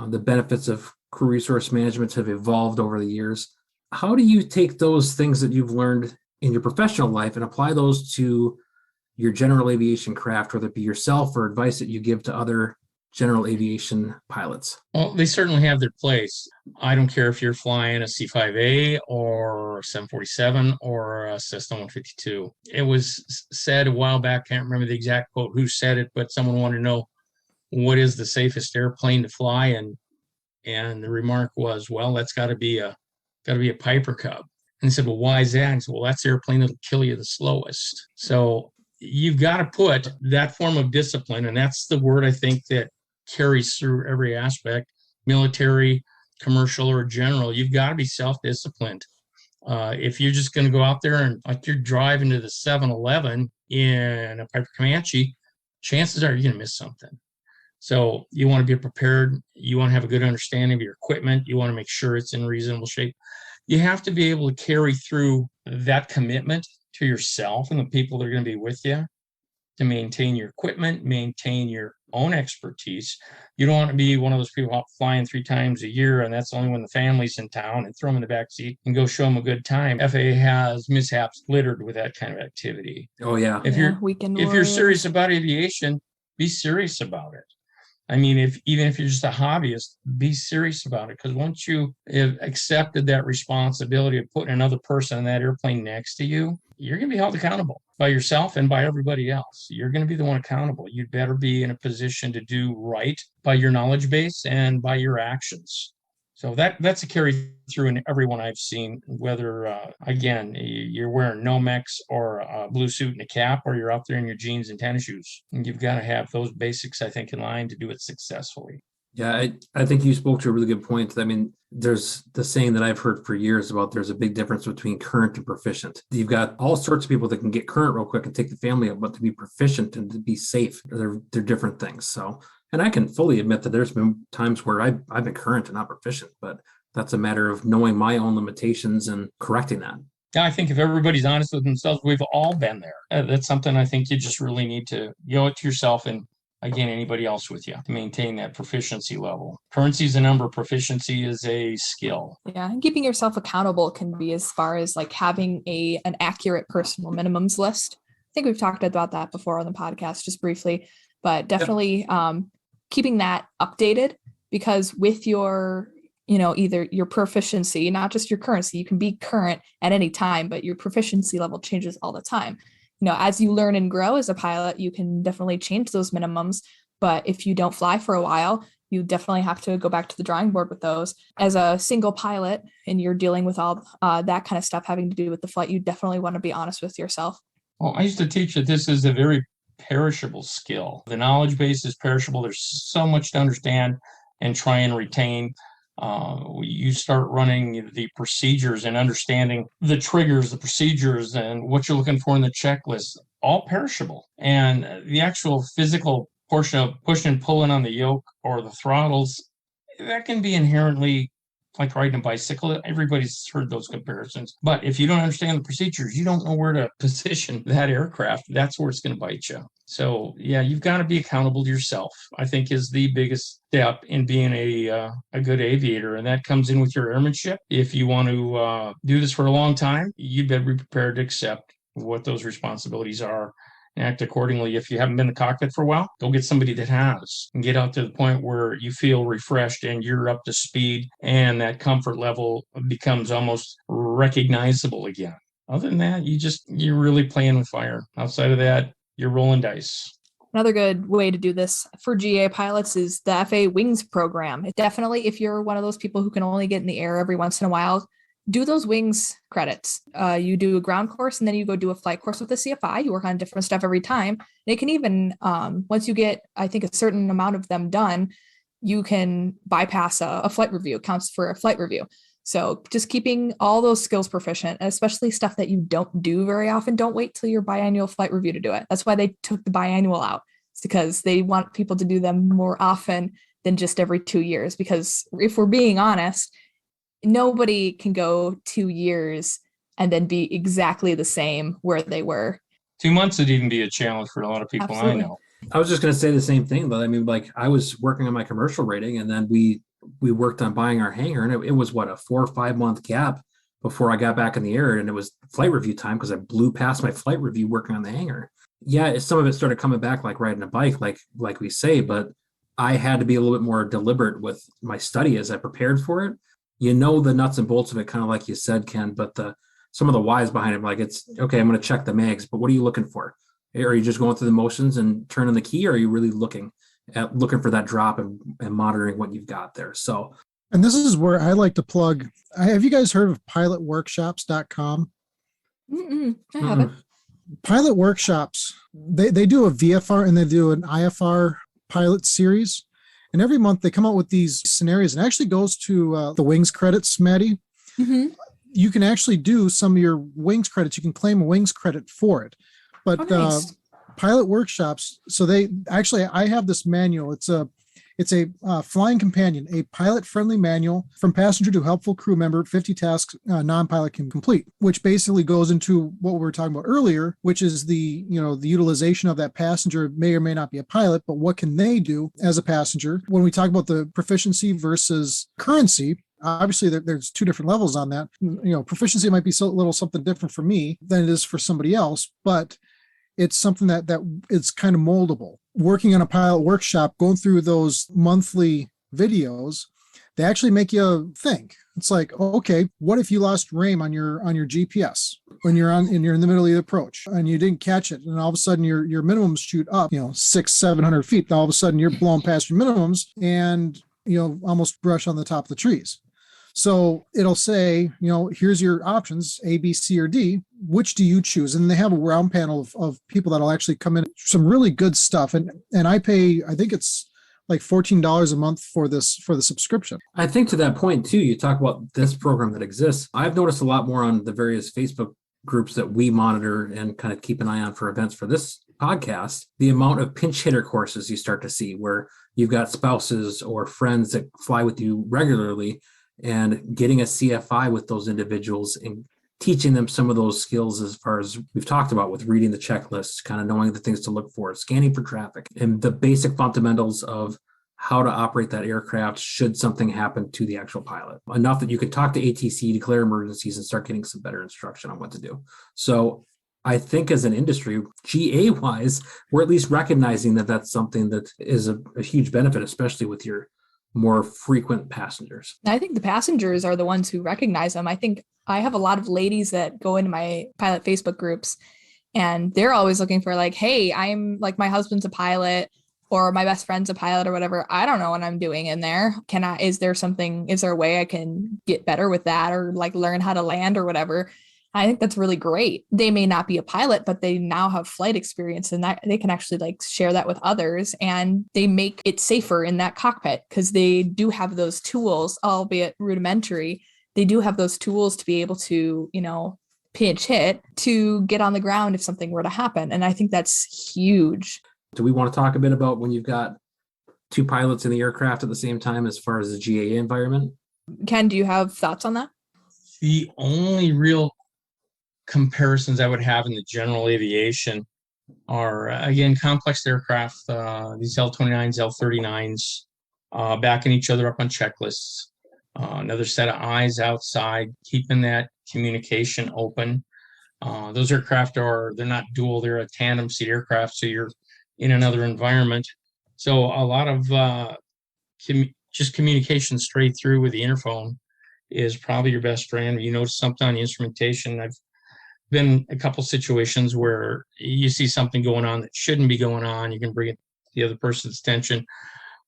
the benefits of crew resource management have evolved over the years. How do you take those things that you've learned in your professional life and apply those to your general aviation craft, whether it be yourself or advice that you give to other general aviation pilots? Well, they certainly have their place. I don't care if you're flying a C-5A or a 747 or a Cessna 152. It was said a while back, can't remember the exact quote who said it, but someone wanted to know what is the safest airplane to fly, and the remark was, well, that's got to be a Piper Cub. And he said, well, why is that? And he said, well, that's the airplane that'll kill you the slowest. So you've got to put that form of discipline, and that's the word I think that carries through every aspect, military, commercial, or general. You've got to be self-disciplined. If you're just going to go out there and like you're driving to the 7-Eleven in a Piper Comanche, chances are you're going to miss something. So you want to be prepared. You want to have a good understanding of your equipment. You want to make sure it's in reasonable shape. You have to be able to carry through that commitment to yourself and the people that are going to be with you to maintain your equipment, maintain your own expertise. You don't want to be one of those people out flying 3 times a year, and that's only when the family's in town, and throw them in the back seat and go show them a good time. FAA has mishaps littered with that kind of activity. Oh yeah. If you're serious about aviation, be serious about it. I mean, even if you're just a hobbyist, be serious about it, because once you have accepted that responsibility of putting another person in that airplane next to you, you're going to be held accountable by yourself and by everybody else. You're going to be the one accountable. You'd better be in a position to do right by your knowledge base and by your actions. So that's a carry through in everyone I've seen, whether, again, you're wearing Nomex or a blue suit and a cap, or you're out there in your jeans and tennis shoes. And you've got to have those basics, I think, in line to do it successfully. Yeah, I think you spoke to a really good point. I mean, there's the saying that I've heard for years about there's a big difference between current and proficient. You've got all sorts of people that can get current real quick and take the family up, but to be proficient and to be safe, they're different things. So, and I can fully admit that there's been times where I've been current and not proficient, but that's a matter of knowing my own limitations and correcting that. Yeah, I think if everybody's honest with themselves, we've all been there. That's something I think you just really need to owe it to yourself and, again, anybody else with you to maintain that proficiency level. Currency is a number, proficiency is a skill. Yeah, and keeping yourself accountable can be as far as like having an accurate personal minimums list. I think we've talked about that before on the podcast, just briefly, but definitely keeping that updated, because with your, either your proficiency, not just your currency, you can be current at any time, but your proficiency level changes all the time. As you learn and grow as a pilot, you can definitely change those minimums. But if you don't fly for a while, you definitely have to go back to the drawing board with those. As a single pilot, and you're dealing with all that kind of stuff having to do with the flight, you definitely want to be honest with yourself. Well, I used to teach that this is a very perishable skill. The knowledge base is perishable. There's so much to understand and try and retain. You start running the procedures and understanding the triggers, the procedures, and what you're looking for in the checklist, all perishable. And the actual physical portion of pushing and pulling on the yoke or the throttles, that can be inherently like riding a bicycle. Everybody's heard those comparisons. But if you don't understand the procedures, you don't know where to position that aircraft. That's where it's going to bite you. So, yeah, you've got to be accountable to yourself, I think, is the biggest step in being a good aviator. And that comes in with your airmanship. If you want to do this for a long time, you better be prepared to accept what those responsibilities are and act accordingly. If you haven't been in the cockpit for a while, go get somebody that has and get out to the point where you feel refreshed and you're up to speed and that comfort level becomes almost recognizable again. Other than that, you're really playing with fire. Outside of that, you're rolling dice. Another good way to do this for GA pilots is the FAA Wings program. Definitely, if you're one of those people who can only get in the air every once in a while, do those wings credits. You do a ground course and then you go do a flight course with the CFI. You work on different stuff every time. They can even, once you get, I think, a certain amount of them done, you can bypass a flight review. It counts for a flight review. So just keeping all those skills proficient, especially stuff that you don't do very often. Don't wait till your biannual flight review to do it. That's why they took the biannual out. It's because they want people to do them more often than just every 2 years. Because if we're being honest, nobody can go 2 years and then be exactly the same where they were. 2 months would even be a challenge for a lot of people. Absolutely. I know. I was just going to say the same thing, but I mean, like I was working on my commercial rating and then we worked on buying our hangar, and it was what, a 4 or 5 month gap before I got back in the air, and it was flight review time because I blew past my flight review working on the hangar. Yeah, some of it started coming back like riding a bike, like we say, but I had to be a little bit more deliberate with my study as I prepared for it. The nuts and bolts of it, kind of like you said, Ken, but some of the whys behind it, like it's, okay, I'm going to check the mags, but what are you looking for? Are you just going through the motions and turning the key, or are you really looking for that drop and monitoring what you've got there? So, and this is where I like to plug. Have you guys heard of pilotworkshops.com? I haven't. Pilot Workshops, they do a VFR and they do an IFR pilot series. And every month they come out with these scenarios, and actually goes to the wings credits, Maddie. Mm-hmm. You can actually do some of your wings credits. You can claim a wings credit for it. But pilot workshops. So they actually, I have this manual. It's a flying companion, a pilot-friendly manual from passenger to helpful crew member, 50 tasks non-pilot can complete, which basically goes into what we were talking about earlier, which is the utilization of that passenger may or may not be a pilot, but what can they do as a passenger? When we talk about the proficiency versus currency, obviously there's two different levels on that. Proficiency might be a little something different for me than it is for somebody else, but it's something that it's kind of moldable. Working on a pilot workshop, going through those monthly videos, they actually make you think. It's like, okay, what if you lost RAIM on your GPS when you're in the middle of the approach and you didn't catch it, and all of a sudden your minimums shoot up, 600-700 feet. All of a sudden you're blowing past your minimums and almost brush on the top of the trees. So it'll say, here's your options, A, B, C, or D. Which do you choose? And they have a round panel of people that'll actually come in, some really good stuff. And I pay, I think it's like $14 a month for the subscription. I think to that point too, you talk about this program that exists. I've noticed a lot more on the various Facebook groups that we monitor and kind of keep an eye on for events for this podcast, the amount of pinch hitter courses you start to see where you've got spouses or friends that fly with you regularly, and getting a CFI with those individuals and teaching them some of those skills as far as we've talked about with reading the checklists, kind of knowing the things to look for, scanning for traffic, and the basic fundamentals of how to operate that aircraft should something happen to the actual pilot. Enough that you can talk to ATC, declare emergencies, and start getting some better instruction on what to do. So I think as an industry, GA-wise, we're at least recognizing that that's something that is a huge benefit, especially with your more frequent passengers. I think the passengers are the ones who recognize them. I think I have a lot of ladies that go into my pilot Facebook groups, and they're always looking for like, hey, I'm like, my husband's a pilot or my best friend's a pilot or whatever. I don't know what I'm doing in there. Is there a way I can get better with that or like learn how to land or whatever? I think that's really great. They may not be a pilot, but they now have flight experience, and that they can actually like share that with others, and they make it safer in that cockpit because they do have those tools, albeit rudimentary. They do have those tools to be able to, pinch hit to get on the ground if something were to happen. And I think that's huge. Do we want to talk a bit about when you've got two pilots in the aircraft at the same time as far as the GA environment? Ken, do you have thoughts on that? The only real comparisons I would have in the general aviation are, again, complex aircraft, these L-29s, L-39s, backing each other up on checklists, another set of eyes outside, keeping that communication open. Those aircraft they're not dual, they're a tandem seat aircraft, so you're in another environment. So a lot of just communication straight through with the interphone is probably your best friend. You notice something on the instrumentation. I've been a couple situations where you see something going on that shouldn't be going on. You can bring it to the other person's attention.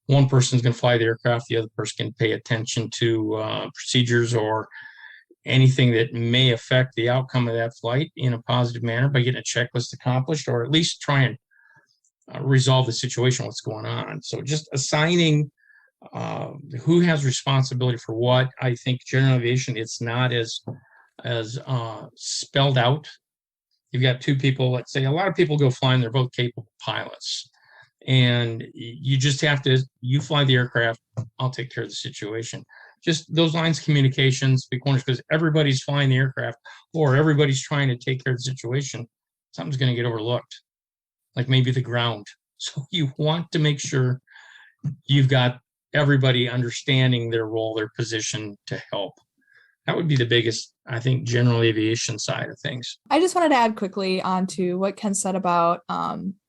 One person's going to fly the aircraft. The other person can pay attention to procedures or anything that may affect the outcome of that flight in a positive manner by getting a checklist accomplished, or at least try and resolve the situation, what's going on. So just assigning who has responsibility for what. I think general aviation, it's not as spelled out. You've got two people, let's say a lot of people go flying, they're both capable pilots. And you just have to, you fly the aircraft, I'll take care of the situation. Just those lines of communications, big corners, because everybody's flying the aircraft or everybody's trying to take care of the situation. Something's going to get overlooked, like maybe the ground. So you want to make sure you've got everybody understanding their role, their position to help. That would be the biggest, I think, general aviation side of things. I just wanted to add quickly onto what Ken said about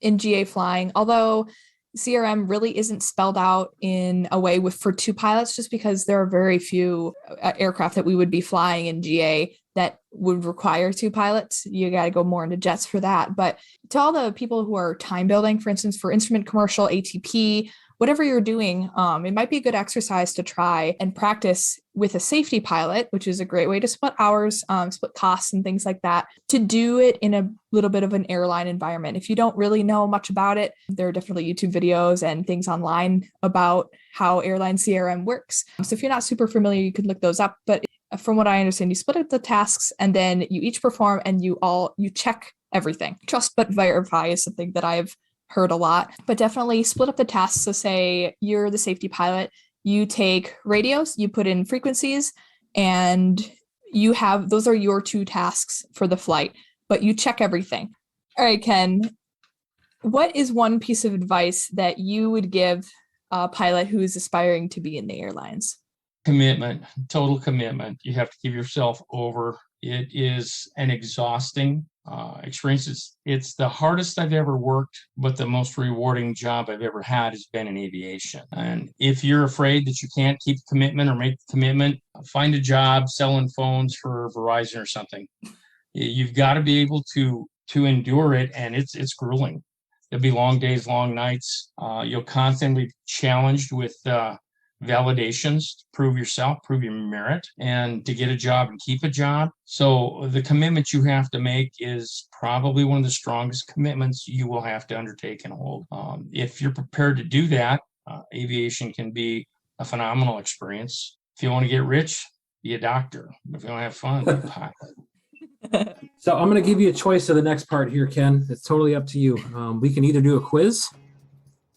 in GA flying, although CRM really isn't spelled out in a way for two pilots, just because there are very few aircraft that we would be flying in GA that would require two pilots. You got to go more into jets for that. But to all the people who are time building, for instance, for instrument commercial, ATP, whatever you're doing, it might be a good exercise to try and practice with a safety pilot, which is a great way to split hours, split costs and things like that, to do it in a little bit of an airline environment. If you don't really know much about it, there are definitely YouTube videos and things online about how airline CRM works. So if you're not super familiar, you could look those up. But from what I understand, you split up the tasks and then you each perform and you check everything. Trust but verify is something that I've heard a lot, but definitely split up the tasks. So say you're the safety pilot, you take radios, you put in frequencies, and those are your 2 tasks for the flight, but you check everything. All right, Ken, what is one piece of advice that you would give a pilot who is aspiring to be in the airlines? Commitment, total commitment. You have to give yourself over. It is an exhausting experience. It's the hardest I've ever worked, but the most rewarding job I've ever had has been in aviation. And if you're afraid that you can't keep commitment or make the commitment, find a job selling phones for Verizon or something. You've got to be able to endure it, and it's grueling. There'll be long days, long nights. You'll constantly be challenged with validations to prove yourself, prove your merit, and to get a job and keep a job. So the commitment you have to make is probably one of the strongest commitments you will have to undertake and hold. If you're prepared to do that, aviation can be a phenomenal experience. If you want to get rich, be a doctor. If you want to have fun, be a pilot. So I'm going to give you a choice of the next part here, Ken. It's totally up to you. We can either do a quiz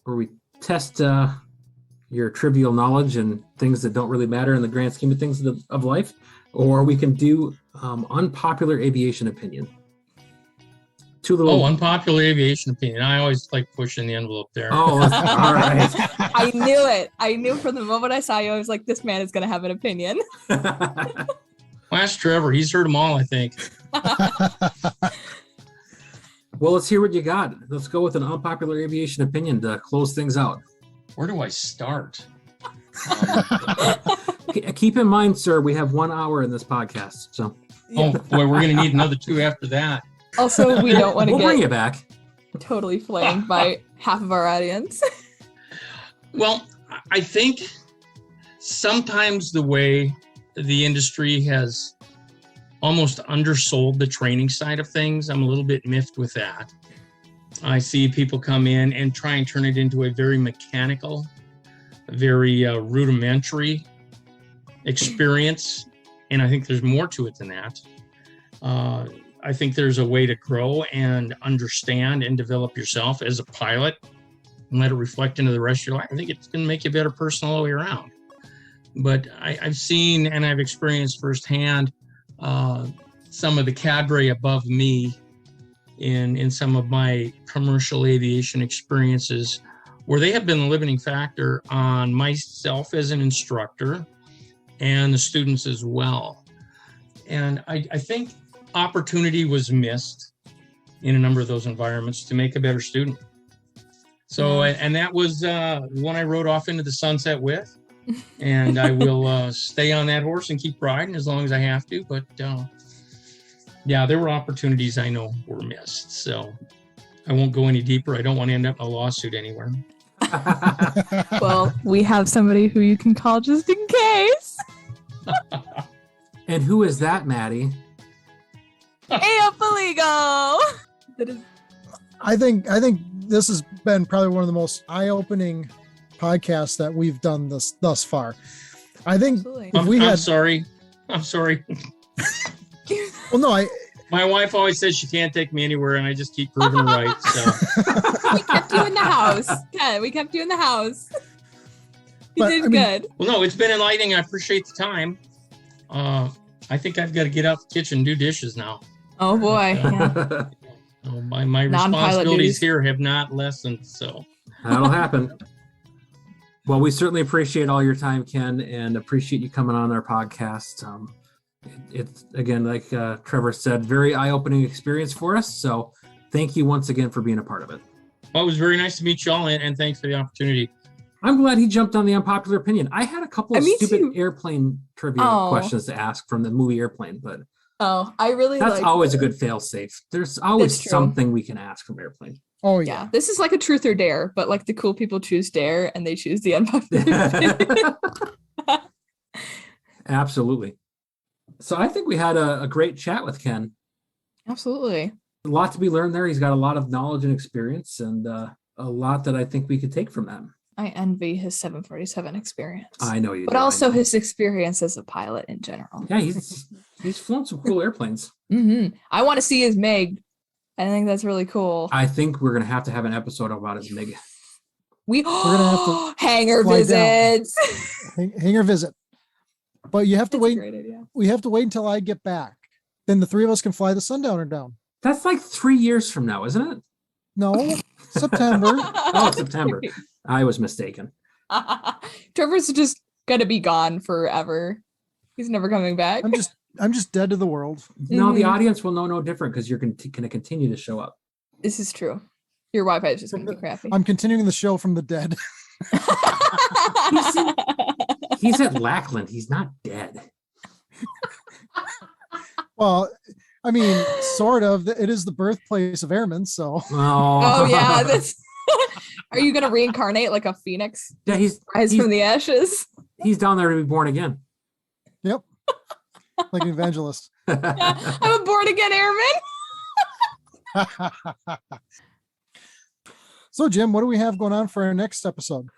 where we test your trivial knowledge and things that don't really matter in the grand scheme of things of life, or we can do unpopular aviation opinion. Unpopular aviation opinion. I always like pushing the envelope there. Oh, all right. I knew it. I knew from the moment I saw you, I was like, this man is going to have an opinion. Ask Trevor. He's heard them all, I think. Well, let's hear what you got. Let's go with an unpopular aviation opinion to close things out. Where do I start? Keep in mind, sir, we have 1 hour in this podcast. So, oh boy, we're going to need another 2 after that. Also, we don't want to bring you back. Totally flamed by half of our audience. Well, I think sometimes the way the industry has almost undersold the training side of things, I'm a little bit miffed with that. I see people come in and try and turn it into a very mechanical, very rudimentary experience. And I think there's more to it than that. I think there's a way to grow and understand and develop yourself as a pilot and let it reflect into the rest of your life. I think it's going to make you a better person all the way around. But I've seen and I've experienced firsthand some of the cadre above me in some of my commercial aviation experiences, where they have been the limiting factor on myself as an instructor and the students as well. And I think opportunity was missed in a number of those environments to make a better student. So, and that was one I rode off into the sunset with, and I will stay on that horse and keep riding as long as I have to. But yeah, there were opportunities I know were missed. So I won't go any deeper. I don't want to end up in a lawsuit anywhere. Well, we have somebody who you can call just in case. And who is that, Maddie? Faligo. I think this has been probably one of the most eye-opening podcasts that we've done thus far. I think I'm sorry. Well, no, my wife always says she can't take me anywhere, and I just keep proving her right. So we kept you in the house. Yeah, we kept you in the house. You did good. Well, no, it's been enlightening. I appreciate the time. I think I've got to get out the kitchen and do dishes now. Oh boy. Yeah. My responsibilities here have not lessened, so that'll happen. Well, we certainly appreciate all your time, Ken, and appreciate you coming on our podcast. It's, again, like Trevor said, very eye-opening experience for us. So thank you once again for being a part of it. Well, it was very nice to meet you all, and thanks for the opportunity. I'm glad he jumped on the unpopular opinion. I had a couple of stupid airplane trivia questions to ask from the movie Airplane, but I really that's always a good fail-safe. There's always something we can ask from Airplane. Oh yeah. This is like a truth or dare, but like the cool people choose dare and they choose the unpopular. Absolutely. So I think we had a great chat with Ken. Absolutely. A lot to be learned there. He's got a lot of knowledge and experience, and a lot that I think we could take from that. I envy his 747 experience. I know you do. But also his experience as a pilot in general. Yeah, he's flown some cool airplanes. Mm-hmm. I want to see his Meg I think that's really cool. I think we're going to have an episode about his MiG. We're gonna have to hangar fly visits. Hangar visit. But you have to That's a wait. great idea. We have to wait until I get back. Then the three of us can fly the Sundowner down. That's like 3 years from now, isn't it? No, September. Oh, September. I was mistaken. Trevor's just gonna be gone forever. He's never coming back. I'm just dead to the world. No, the audience will know no different because you're going to continue to show up. This is true. Your Wi-Fi is just gonna be crappy. I'm continuing the show from the dead. He's at Lackland. He's not dead. Well, I mean, sort of. It is the birthplace of airmen, so. Oh yeah. Are you gonna reincarnate like a phoenix? Yeah, he's rise from the ashes. He's down there to be born again. Yep. Like an evangelist. I'm a born again airman. So, Jim, what do we have going on for our next episode?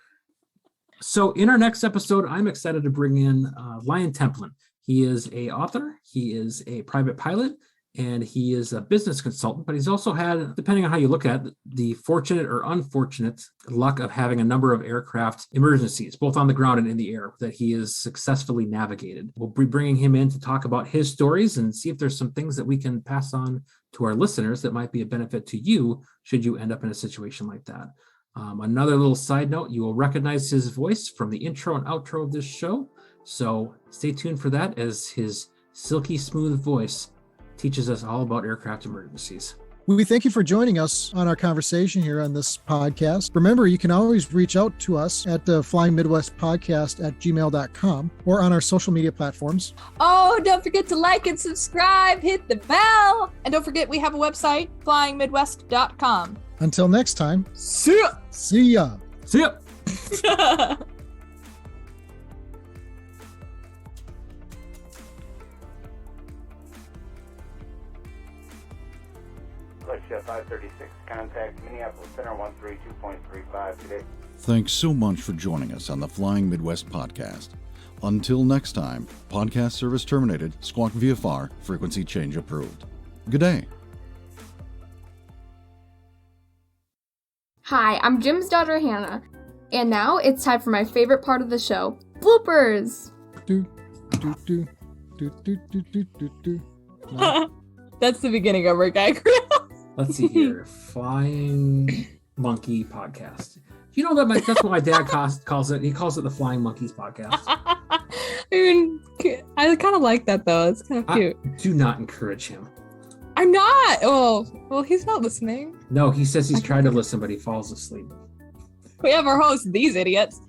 So in our next episode, I'm excited to bring in Lion Templin. He is a author, he is a private pilot, and he is a business consultant, but he's also had, depending on how you look at it, the fortunate or unfortunate luck of having a number of aircraft emergencies, both on the ground and in the air, that he has successfully navigated. We'll be bringing him in to talk about his stories and see if there's some things that we can pass on to our listeners that might be a benefit to you should you end up in a situation like that. Another little side note, you will recognize his voice from the intro and outro of this show. So stay tuned for that as his silky smooth voice teaches us all about aircraft emergencies. We thank you for joining us on our conversation here on this podcast. Remember, you can always reach out to us at the Flying Midwest Podcast at gmail.com or on our social media platforms. Oh, don't forget to like and subscribe, hit the bell. And don't forget, we have a website, flyingmidwest.com. Until next time, see ya. See ya. See ya. Chef 536, contact Minneapolis Center 132.35 today. Thanks so much for joining us on the Flying Midwest Podcast. Until next time, podcast service terminated, squawk VFR, frequency change approved. Good day. Hi, I'm Jim's daughter Hannah, and now it's time for my favorite part of the show, bloopers. That's the beginning of our gag reel. Let's see here. Flying Monkey Podcast. You know that's what my dad calls it. He calls it the Flying Monkeys Podcast. I mean, I kind of like that though. It's kind of cute. Do not encourage him. I'm not. Oh, well, he's not listening. No, he says he's tried to listen, but he falls asleep. We have our host, these idiots.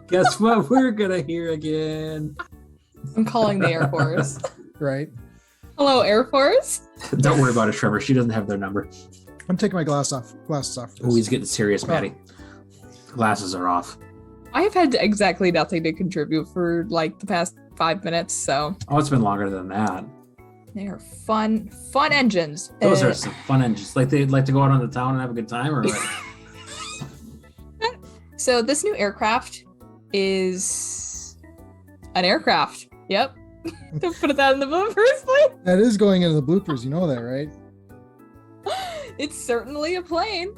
Guess what we're gonna hear again? I'm calling the Air Force. Right. Hello, Air Force. Don't worry about it, Trevor. She doesn't have their number. I'm taking my glasses off. Oh, he's getting serious, Maddie. Glasses are off. I have had exactly nothing to contribute for like the past 5 minutes, so. Oh, it's been longer than that. They are fun engines. Those are some fun engines. Like they'd like to go out on the town and have a good time, or what? So this new aircraft is an aircraft. Yep. Don't put that in the bloopers, please. That is going into the bloopers. You know that, right? It's certainly a plane.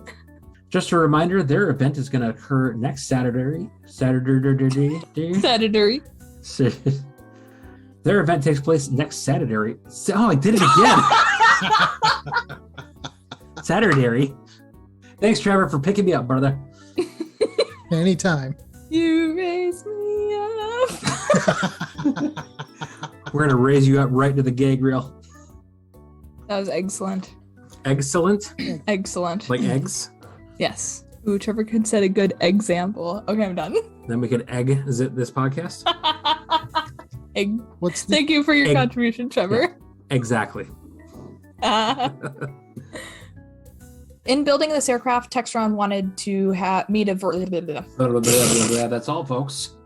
Just a reminder, their event is going to occur next Saturday. Saturday. Their event takes place next Saturday. Oh, I did it again. Saturday. Thanks, Trevor, for picking me up, brother. Anytime. You raise me up. We're going to raise you up right to the gag reel. That was excellent. Excellent? Excellent. Like eggs? Yes. Ooh, Trevor could set a good example. Okay, I'm done. Then we could egg this podcast? Egg. Thank you for your contribution, Trevor. Yeah, exactly. In building this aircraft, Textron wanted to have me to... That's all, folks.